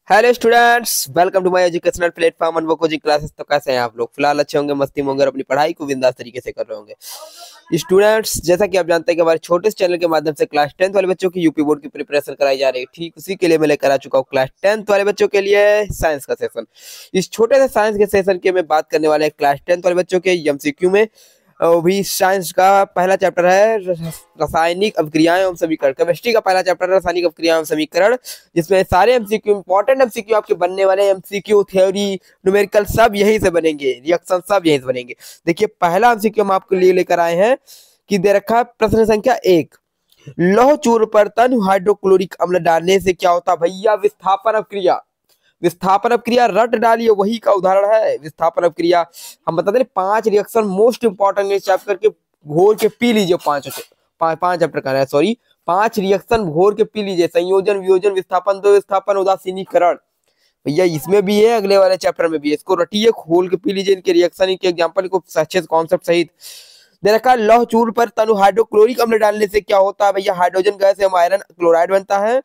Hello students, welcome to my educational platform Anubhav coaching classes. तो कैसे हैं आप लोग? फिलहाल अच्छे होंगे, मस्ती में होंगे और अपनी पढ़ाई को बिंदास तरीके से कर रहे होंगे। स्टूडेंट्स, जैसा कि आप जानते हैं कि हमारे छोटे से चैनल के माध्यम से क्लास 10th वाले बच्चों की यूपी बोर्ड की प्रिपरेशन कराई जा रही है। ठीक उसी के लिए मैं लेकर आ चुका हूँ क्लास 10th वाले बच्चों के लिए साइंस का सेशन। इस छोटे से साइंस के सेशन के मैं बात करने वाले हैं क्लास 10th वाले बच्चों के एमसीक्यू में। भी साइंस का पहला चैप्टर है रासायनिक अभिक्रियाएं एवं समीकरण। केमिस्ट्री का पहला चैप्टर है रासायनिक अभिक्रियाएं एवं समीकरण, जिसमें सारे एमसीक्यू इंपॉर्टेंट एमसीक्यू आपके बनने वाले एमसीक्यू थ्योरी न्यूमेरिकल सब यहीं से बनेंगे, रिएक्शन सब यहीं से बनेंगे। देखिए, पहला एमसीक्यू हम आपके लिए लेकर आए हैं कि दे रखा है प्रश्न संख्या 1, लौह चूर्ण पर तन हाइड्रोक्लोरिक अम्ल डालने से क्या होता है? भैया विस्थापन अभिक्रिया। विस्थापन अभिक्रिया रट डालिए, वही का उदाहरण है विस्थापन अभिक्रिया। हम बता दें 5 रिएक्शन मोस्ट इंपॉर्टेंट इस चैप्टर के, घोर के पी लीजिए। 5 चैप्टर का है, सॉरी 5 रिएक्शन घोर के पी लीजिए। संयोजन, वियोजन, विस्थापन, दो विस्थापन, उदासीनीकरण। भैया इसमें भी है, अगले वाले चैप्टर में भी है। इसको रटिए, खोल के पी लीजिए इनके रिएक्शन, इनके एग्जाम्पल को अच्छे से कॉन्सेप्ट सहित। दे रखा है लौह चूर्ण पर तनु हाइड्रोक्लोरिक अम्ल डालने से क्या होता है? भैया हाइड्रोजन गैस एवं आयरन क्लोराइड बनता है,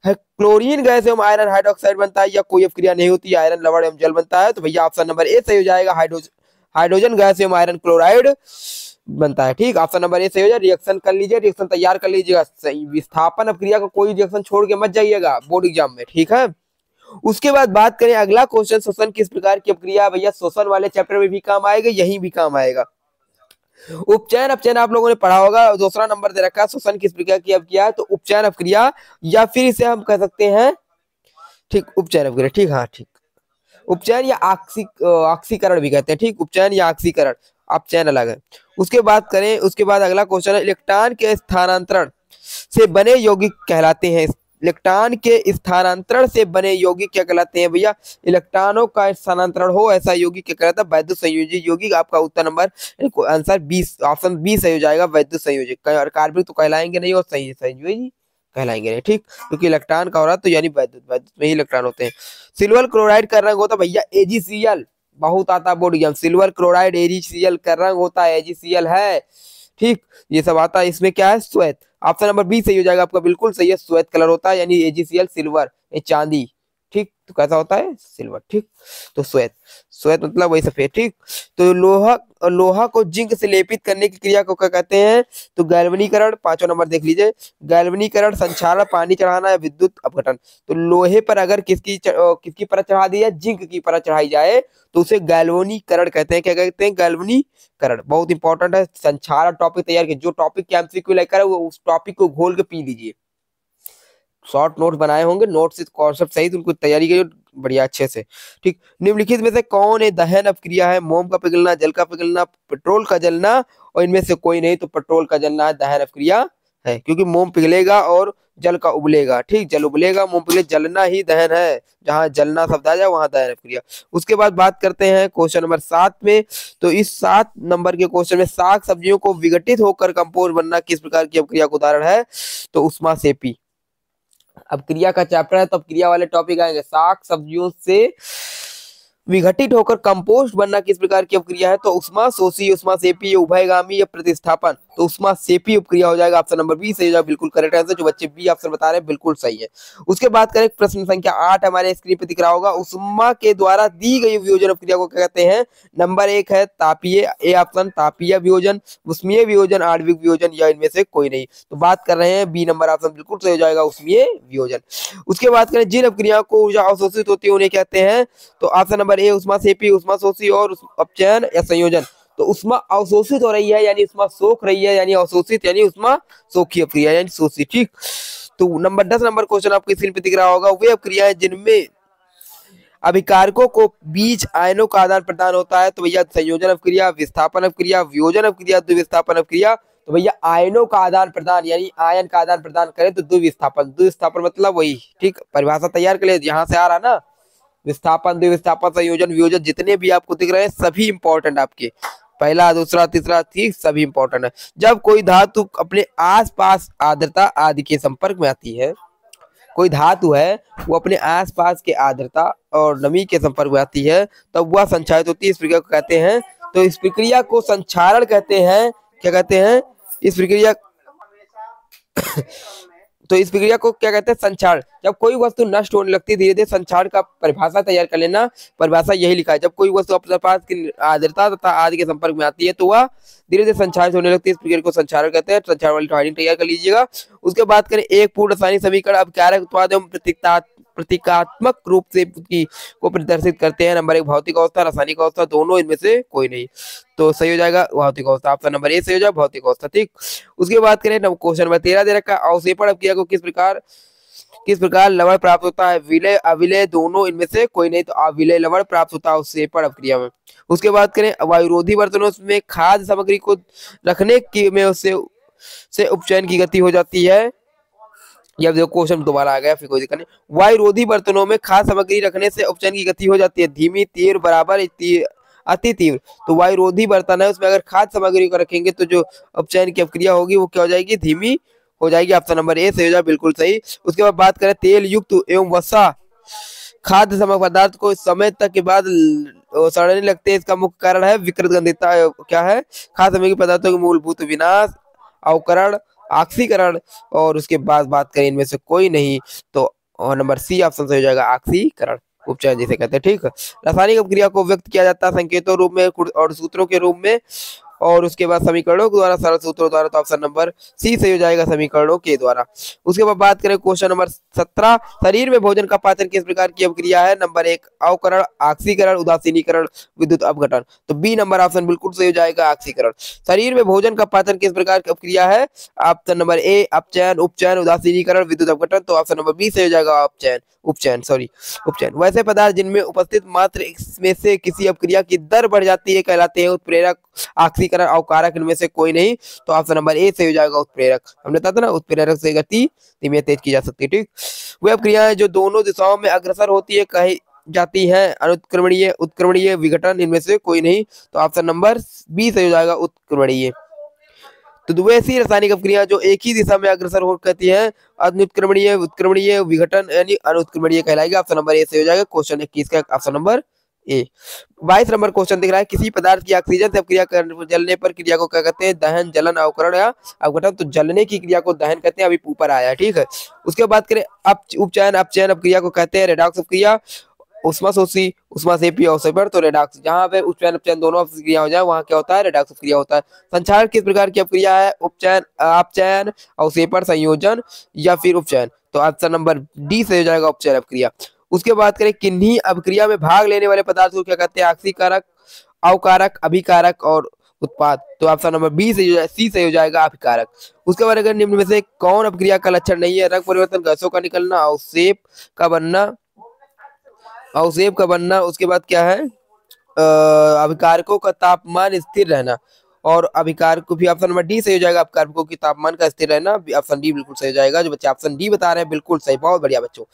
क्लोरीन गैस एवं आयरन हाइड्रोक्साइड बनता है, या कोई अभिक्रिया नहीं होती, आयरन लवण एवं जल बनता है। तो भैया ऑप्शन नंबर ए सही हो जाएगा, हाइड्रोजन गैस एवं आयरन क्लोराइड बनता है। ठीक, ऑप्शन नंबर ए सही हो जाए। रिएक्शन कर लीजिए, रिएक्शन तैयार कर लीजिएगा। विस्थापन अभिक्रिया का कोई रिएक्शन छोड़ के मत जाइएगा बोर्ड एग्जाम में, ठीक है। उसके बाद बात करें अगला क्वेश्चन, शोषण किस प्रकार की अभिक्रिया? भैया शोषण वाले चैप्टर में भी काम आएगा, यही भी काम आएगा। उपचयन अपचयन आप लोगों ने पढ़ा होगा। दूसरा नंबर दे रखा है शोषण किस प्रकार की अभिक्रिया है, तो उपचयन अभिक्रिया, या फिर इसे हम कह सकते हैं, ठीक, उपचयन अभिक्रिया। ठीक, हाँ ठीक, उपचयन या ऑक्सीकरण भी कहते हैं। ठीक, उपचयन या ऑक्सीकरण, अपचयन अलग है। उसके बाद करें, उसके बाद अगला क्वेश्चन है इलेक्ट्रॉन के स्थानांतरण से बने यौगिक कहलाते हैं। इलेक्ट्रॉन के स्थानांतरण से बने यौगिक क्या कहलाते हैं? भैया इलेक्ट्रॉनों का स्थानांतरण हो ऐसा यौगिक क्या कहलाता है? वैद्युत संयोजी यौगिक। आपका उत्तर नंबर आंसर 20, ऑप्शन बी सही हो जाएगा, वैद्युत संयोजी। कार्बनिक तो कहलाएंगे नहीं और सही संयोजी कहलाएंगे नहीं, ठीक, क्योंकि इलेक्ट्रॉन का हो रहा है तो यानी वैद्युत में ही इलेक्ट्रॉन होते हैं। सिल्वर क्लोराइड का रंग होता है भैया AgCl, बहुत आता board exam. Silver chloride AgCl का रंग होता है, AgCl है, ठीक, ये सब आता है। इसमें क्या है? श्वेत। ऑप्शन नंबर बी सही हो जाएगा आपका, बिल्कुल सही है, श्वेत कलर होता है, यानी AgCl सिल्वर, ये चांदी, ठीक, तो कैसा होता है? सिल्वर, ठीक, तो श्वेत, श्वेत मतलब वही सफेद, ठीक। तो लोहा को जिंक से लेपित करने की क्रिया को क्या कहते हैं? तो गैल्वनीकरण। 5वां नंबर देख लीजिए, गैल्वनीकरण, संक्षारण, पानी चढ़ाना या विद्युत अपघटन। तो लोहे पर अगर किसकी परत चढ़ा दी जाए, जिंक की परत चढ़ाई जाए, तो उसे गैल्वनीकरण कहते हैं। क्या कहते हैं? गैल्वनीकरण। बहुत इंपॉर्टेंट है, संक्षारण टॉपिक तैयार कीजिए। जो टॉपिक के एमसीक्यू लेकर है वो उस टॉपिक को घोल के पी लीजिए। शॉर्ट नोट बनाए होंगे, नोट से कॉन्सेप्ट सहित उनको तैयारी करिए बढ़िया अच्छे से, ठीक। निम्नलिखित में से कौन एक दहन अभिक्रिया है? मोम का पिघलना, जल का पिघलना, पेट्रोल का जलना, और इनमें से कोई नहीं, तो पेट्रोल का जलना है दहन अभिक्रिया है, क्योंकि मोम पिघलेगा और जल का उबलेगा, ठीक, जल उबलेगा, मोम पिघले, जलना ही दहन है। जहां जलना शब्द आ जाए वहां दहन अभिक्रिया। उसके बाद बात करते हैं क्वेश्चन नंबर 7 में। तो इस 7 नंबर के क्वेश्चन में साग सब्जियों को विघटित होकर कंपोस्ट बनना किस प्रकार की अभिक्रिया का उदाहरण है? तो उष्माक्षेपी। अब क्रिया का चैप्टर है तो अब क्रिया वाले टॉपिक आएंगे। साग सब्जियों से विघटित होकर कंपोस्ट बनना किस प्रकार की उपक्रिया है? तो उष्माशोषी, उष्माक्षेपी, उभयगामी या प्रतिस्थापन। तो उष्माक्षेपी उपक्रिया हो जाएगा, ऑप्शन नंबर बी सही हो जाएगा, बिल्कुल करेक्ट आंसर। जो बच्चे बी ऑप्शन बता रहे हैं बिल्कुल सही है। उसके बाद करें प्रश्न संख्या 8, हमारे स्क्रीन पे दिख रहा होगा। उष्मा के द्वारा दी गई वियोजन उपक्रिया को क्या कहते हैं? नंबर 1 है तापीय, ए ऑप्शन, तापीय वियोजन, उष्मीय वियोजन, आणविक वियोजन, या इनमें से कोई नहीं। तो बात कर रहे हैं बी नंबर ऑप्शन बिल्कुल सही हो जाएगा, उष्मीय वियोजन। उसके बाद करें जिन अपक्रियाओं को ऊर्जा अवशोषित होती है उन्हें कहते हैं? तो ऑप्शन नंबर ए उष्माक्षेपी, उष्माशोषी और अपचयन या संयोजन। तो उष्मा अवशोषित हो रही है यानी उष्मा सोख रही है, यानी अवशोषित यानी उष्मा सोखी अपक्रिया यानी शोषी, ठीक। तो नंबर 10 नंबर क्वेश्चन आपकी स्क्रीन पे दिख रहा होगा। वे अपक्रियाएं जिनमें अभिकारकों को बीच आयनों का आदान प्रदान होता है, तो भैया संयोजन अपक्रिया, विस्थापन अपक्रिया, वियोजन अपक्रिया, द्विविस्थापन अपक्रिया। तो भैया आयनों का आदान प्रदान यानी आयन का आदान प्रदान करें तो द्विविस्थापन। द्विविस्थापन मतलब वही, ठीक, परिभाषा तैयार कर ले, यहाँ से आ रहा ना, विस्थापन, द्विविस्थापन, संयोजन, वियोजन, जितने भी आपको दिख रहे हैं सभी इंपॉर्टेंट आपके, पहला, दूसरा, तीसरा, ठीक, सभी इंपॉर्टेंट है। जब कोई धातु अपने आसपास आर्द्रता आदि के संपर्क में आती है, कोई धातु है वो अपने आसपास के आर्द्रता और नमी के संपर्क में आती है, तब वह संक्षारित होती है। इस प्रक्रिया को कहते हैं, तो इस प्रक्रिया को संक्षारण कहते हैं। क्या कहते हैं? इस प्रक्रिया तो इस प्रक्रिया को क्या कहते हैं? संक्षारण। जब कोई वस्तु नष्ट होने लगती है धीरे धीरे, संक्षारण का परिभाषा तैयार कर लेना। परिभाषा यही लिखा है, जब कोई वस्तु अपने पास की आर्द्रता तथा आदि के संपर्क में आती है तो वह धीरे धीरे संक्षारित होने लगती है। इस प्रक्रिया को संक्षारण कहते हैं। संक्षारण वाली ड्राइंग तैयार कर लीजिएगा। उसके बाद करें एक पूर्ण रासायनिक समीकरण। अब कारक उत्पाद एवं प्रतीकात्मक रूप से को प्रदर्शित करते हैं। नंबर 1 भौतिक अवस्था, रासायनिक अवस्था, दोनों इनमें से कोई नहीं। तो सही हो जाएगा भौतिक अवस्था, ऑप्शन नंबर ए सही हो जाएगा भौतिक अवस्था। ठीक, उसके बाद करें क्वेश्चन नंबर 13 दे रखा है, अवक्षेपण अपक्रिया को किस प्रकार लवण प्राप्त होता है? विलय अविलय, दोनों इनमें से कोई नहीं। तो अविलय लवण प्राप्त होता है अवक्षेपण अपक्रिया में। उसके बाद करें वायुरोधी बर्तनों में खाद्य सामग्री को रखने की में उससे से उपचयन की गति हो जाती है। अब देखो क्वेश्चन दोबारा आ गया, फिर कोई दिक्कत नहीं। वायुरोधी बर्तनों में खाद्य सामग्री रखने से उपचयन की गति हो जाती है धीमी, तीव्र, बराबर, अति तीव्र। तो वायुरोधी बर्तन है, उसमें अगर खाद्य सामग्री को रखेंगे तो जो उपचयन की प्रक्रिया होगी वो क्या हो जाएगी? धीमी हो जाएगी। ऑप्शन नंबर ए सही हो जाए, बिल्कुल सही। उसके बाद बात करें तेल युक्त एवं वसा खाद्य सामग्री पदार्थ को समय तक के बाद सड़ने लगते हैं, इसका मुख्य कारण है विकृत गंधिता। क्या है? खाद्य सामग्री पदार्थों के मूलभूत विनाश, अवकरण, ऑक्सीकरण, और उसके बाद बात करें इनमें से कोई नहीं। तो नंबर सी ऑप्शन सही हो जाएगा ऑक्सीकरण, उपचयन जिसे कहते हैं। ठीक, रासायनिक अपक्रिया को व्यक्त किया जाता है संकेतों रूप में और सूत्रों के रूप में, और उसके बाद समीकरणों के द्वारा, सरल सूत्रों द्वारा। तो ऑप्शन नंबर सी सही हो जाएगा समीकरणों के द्वारा। उसके बाद बात करें क्वेश्चन नंबर 17, शरीर में भोजन का पाचन किस प्रकार की अपक्रिया है? नंबर 1 अवकरण, ऑक्सीकरण, उदासीनीकरण, विद्युत अपघटन। तो बी नंबर ऑप्शन बिल्कुल सही हो जाएगा ऑक्सीकरण। शरीर में भोजन का पाचन किस प्रकार की अपक्रिया है? ऑप्शन नंबर ए अपचयन, उपचयन, उदासीनीकरण, विद्युत अपघटन। तो ऑप्शन नंबर बी सही हो जाएगा उपचयन। वैसे पदार्थ जिनमें उपस्थित मात्र इसमें से किसी अपक्रिया की दर बढ़ जाती है कहलाते हैं उत्प्रेरक, ऑक्सीकरण, अवकारक, इनमें से कोई नहीं। तो ऑप्शन नंबर ए सही हो जाएगा उत्प्रेरक। हमने बताया था ना उत्प्रेरक से गति धीमी तेज की जा सकती है। ठीक, वह अपक्रियाएं जो दोनों दिशाओं में अग्रसर होती है कही जाती है अनुत्क्रमणीय, उत्क्रमणीय, विघटन, इनमें से कोई नहीं। तो ऑप्शन नंबर बी सही हो जाएगा उत्क्रमणीय। तो वैसी रासायनिक अपक्रिया जो एक ही दिशा में अग्रसर हो कहती है अनुत्क्रमणीय, उत्क्रमणीय, विघटन यानी अनुत्क्रमणीय कहलाएगी। ऑप्शन नंबर ए सही हो जाएगा क्वेश्चन 21 का option number A. 22 number question दिख रहा है, किसी पदार्थ की ऑक्सीजन से अपक्रिया जलने पर क्रिया को क्या कहते हैं? दहन, जलन, अवकरण या अवघटन। तो जलने की क्रिया को दहन कहते हैं, अभी ऊपर आया है। ठीक है, उसके बाद करें उपचयन अपक्रिया को कहते हैं रेडॉक्स अपक्रिया। उष्माशोषी, उष्माक्षेपी, अवक्षेपण। तो रेडॉक्स, जहां पे उपचयन अपचयन दोनों अपक्रिया हो जाए वहां क्या होता है? रेडॉक्स अपक्रिया होता है। संक्षारण किस प्रकार की अपक्रिया है? उपचयन, अपचयन, अवक्षेपण, संयोजन या फिर उपचयन। तो ऑप्शन नंबर डी से हो जाएगा उपचयन अपक्रिया। उसके बाद करें किन्हीं अपक्रिया में भाग लेने वाले पदार्थ को क्या कहते हैं? ऑक्सीकारक, अवकारक, अभिकारक और उत्पाद। तो ऑप्शन नंबर बी से सी से हो जाएगा अभिकारक। उसके बाद अगर निम्न में से कौन अपक्रिया का लक्षण नहीं है? रंग परिवर्तन, गैसों का निकलना, अवक्षेप का बनना, उसके बाद क्या है? अभिकारकों का तापमान स्थिर रहना, और अभिकारक भी ऑप्शन नंबर डी सही हो जाएगा अभिकारकों की तापमान का स्थिर रहना। ऑप्शन डी बिल्कुल सही हो जाएगा। जो बच्चे ऑप्शन डी बता रहे हैं बिल्कुल सही, बहुत बढ़िया बच्चों।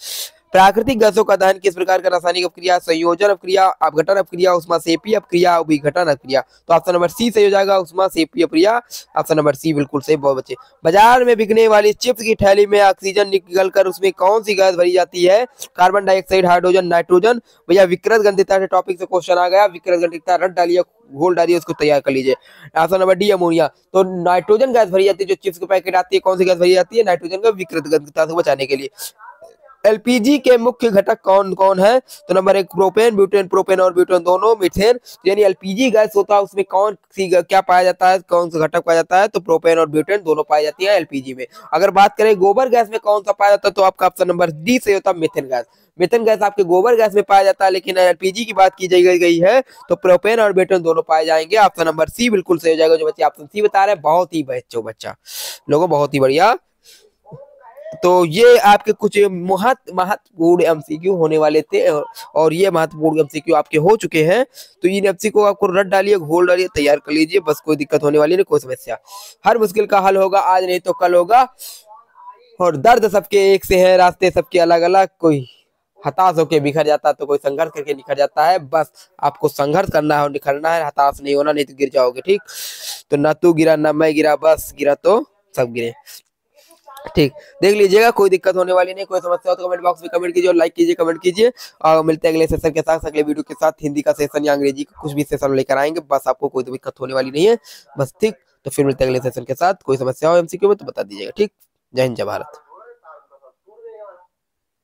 प्राकृतिक गैसों का दहन किस प्रकार का रासायनिक अपक्रिया? संयोजन अपक्रिया, अपघटन अपक्रिया, उष्माक्षेपी अपक्रिया, विघटन अपक्रिया। तो ऑप्शन नंबर सी सही हो जाएगा उष्माक्षेपी अपक्रिया। ऑप्शन नंबर सी बिल्कुल सही, बहुत बच्चे। बाजार में बिकने वाली चिप्स की थैली में ऑक्सीजन निकलकर उसमें कौन सी गैस भरी जाती है? Carbon dioxide, hydrogen, nitrogen. भैया विकृत गंधिता के टॉपिक से क्वेश्चन आ गया, विकृत गंधिता रट डालिए, घोल डालिए, उसको तैयार कर लीजिए। Option number D ammonia. तो नाइट्रोजन गैस भरी जाती है, जो चिप्स के पैकेट आती है, कौन सी गैस भरी जाती है? नाइट्रोजन का, विकृत गंधिता से बचाने के लिए। एलपीजी के मुख्य घटक कौन कौन है? तो नंबर 1 प्रोपेन, ब्यूटेन, प्रोपेन और ब्यूटेन दोनों, मीथेन। यानी एलपीजी गैस होता है उसमें कौन सी क्या पाया जाता है, कौन सा घटक पाया जाता है? तो प्रोपेन और ब्यूटेन दोनों पाई जाती है एलपीजी में। अगर बात करें गोबर गैस में कौन सा पाया जाता है, तो आपका ऑप्शन नंबर डी से होता है मीथेन गैस। मीथेन गैस आपके गोबर गैस में पाया जाता है, लेकिन एलपीजी की बात की गई है तो प्रोपेन और ब्यूटेन दोनों पाए जाएंगे। ऑप्शन नंबर सी बिल्कुल सही हो जाएगा। जो बच्चे ऑप्शन सी बता रहे हैं बहुत ही बच्चा लोगों, बहुत ही बढ़िया। तो ये आपके कुछ महत्वपूर्ण एमसीक्यू होने वाले थे, और ये महत्वपूर्ण एमसीक्यू आपके हो चुके हैं। तो इन एमसीक्यू आपको रट डालिए, घोल डालिए, तैयार कर लीजिए, बस कोई दिक्कत होने वाली नहीं, कोई समस्या। हर मुश्किल का हल होगा, आज नहीं तो कल होगा। और दर्द सबके एक से है, रास्ते सबके अलग अलग। कोई हताश होकर बिखर जाता है तो कोई संघर्ष करके निखर जाता है। बस आपको संघर्ष करना है और निखरना है, हताश नहीं होना, नहीं तो गिर जाओगे। ठीक, तो ना तू गिरा ना मैं गिरा, बस गिरा तो सब गिरे। ठीक, देख लीजिएगा, कोई दिक्कत होने वाली नहीं। कोई समस्या हो तो कमेंट बॉक्स में कमेंट कीजिए और लाइक कीजिए, कमेंट कीजिए। और मिलते हैं अगले सेशन के साथ, अगले वीडियो के साथ। हिंदी का सेशन या अंग्रेजी का कुछ भी सेशन लेकर आएंगे, बस आपको कोई दिक्कत होने वाली नहीं है, बस। ठीक, तो फिर मिलते हैं अगले सेशन के साथ। कोई समस्या हो एमसीक्यू में तो बता दीजिएगा। ठीक। जय हिंद, जय भारत।